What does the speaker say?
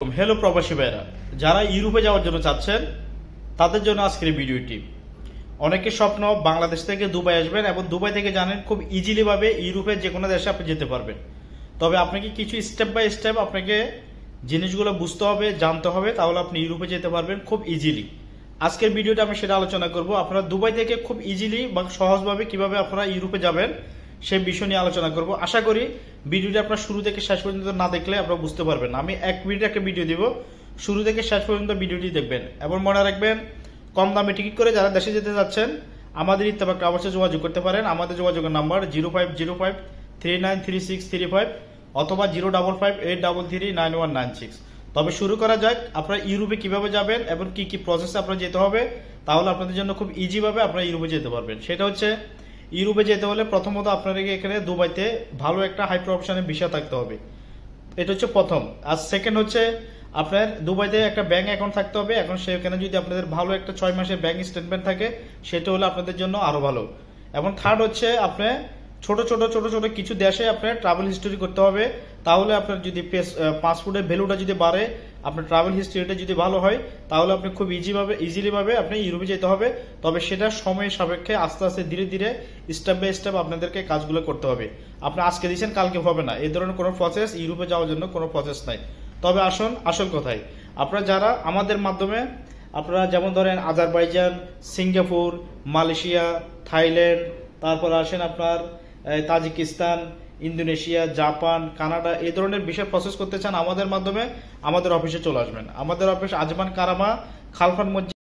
Hello প্রবাসী ভাইরা, যারা ইউরোপে যাওয়ার জন্য চাচ্ছেন তাদের জন্য আজকের ভিডিওটি। অনেকের স্বপ্ন বাংলাদেশ থেকে দুবাই আসবেন এবং দুবাই থেকে জানেন খুব ইজিলি ভাবে ইউরোপের যে কোনো দেশে আপনি যেতে পারবেন। তবে আপনাকে কিছু স্টেপ বাই স্টেপ আপনাকে জিনিসগুলো বুঝতে হবে, জানতে হবে, তাহলে আপনি ইউরোপে যেতে পারবেন খুব ইজিলি। আজকের ভিডিওটা আমি সেটা আলোচনা করব। আপনারা দুবাই থেকে খুব ইজিলি বা সহজভাবে কিভাবে আপনারা ইউরোপে যাবেন সেই বিষয় নিয়ে আলোচনা করব। আশা করি ভিডিওটা আপনার শুরু থেকে শেষ পর্যন্ত না দেখলে আপনারা বুঝতে পারবেন। আমি 1 মিনিট একটা ভিডিও দিব, শুরু থেকে শেষ পর্যন্ত ভিডিওটি দেখবেন এবং মনে রাখবেন কম দামে টিকিট করে যারা দেশে যেতে যাচ্ছেন আমাদের ইত্তেফাক ট্রাভেলসে যোগাযোগ করতে পারেন। আমাদের যোগাযোগের নাম্বার 0505393635 অথবা 05583399196। তবে শুরু করা যাক, আপনারা ইউরোপে কিভাবে যাবেন এবং কি কি প্রসেসে আপনারা যেতে হবে, তাহলে আপনাদের জন্য খুব ইজি ভাবে আপনারা ইউরোপে যেতে পারবেন। সেটা হচ্ছে, ইউরোপে যেতে হলে প্রথমত আপনাদেরকে এখানে দুবাইতে ভালো একটা হাই প্রফেশনের ভিসা থাকতে হবে, এটা হচ্ছে প্রথম। আর সেকেন্ড হচ্ছে আপনার দুবাইতে একটা ব্যাংক অ্যাকাউন্ট থাকতে হবে। এখন সেখানে যদি আপনাদের ভালো একটা 6 মাসের ব্যাংক স্টেটমেন্ট থাকে সেটা হলে আপনাদের জন্য আরো ভালো। এবং থার্ড হচ্ছে আপনার ছোট ছোট কিছু দেশে আপনার ট্রাভেল হিস্টোরি করতে হবে। তাহলে আপনার যদি পাসপোর্টের ভ্যালুটা যদি বাড়ে, আপনার ট্রাভেল হিস্ট্রিটা যদি ভালো হয়, তাহলে আপনি খুব ইজিলি ভাবে আপনি ইউরোপে যেতে হবে। তবে সেটা সময় সাপেক্ষে আস্তে আস্তে ধীরে ধীরে স্টেপ বাই স্টেপ আপনাদেরকে কাজগুলো করতে হবে। আপনি আজকে দিচ্ছেন কালকে হবে না, এই ধরনের কোনো প্রসেস ইউরোপে যাওয়ার জন্য কোনো প্রসেস নাই। তবে আসুন আসল কথায়, আপনারা যারা আমাদের মাধ্যমে আপনারা যেমন ধরেন আজারবাইজান, সিঙ্গাপুর, মালয়েশিয়া, থাইল্যান্ড, তারপর আসেন আপনার তাজিকিস্তান, ইন্দোনেশিয়া, জাপান, কানাডা, এই ধরনের বিষয় প্রসেস করতে চান আমাদের মাধ্যমে, আমাদের অফিসে চলে আসবেন। আমাদের অফিস আজমান কারামা, খালফান মসজিদ।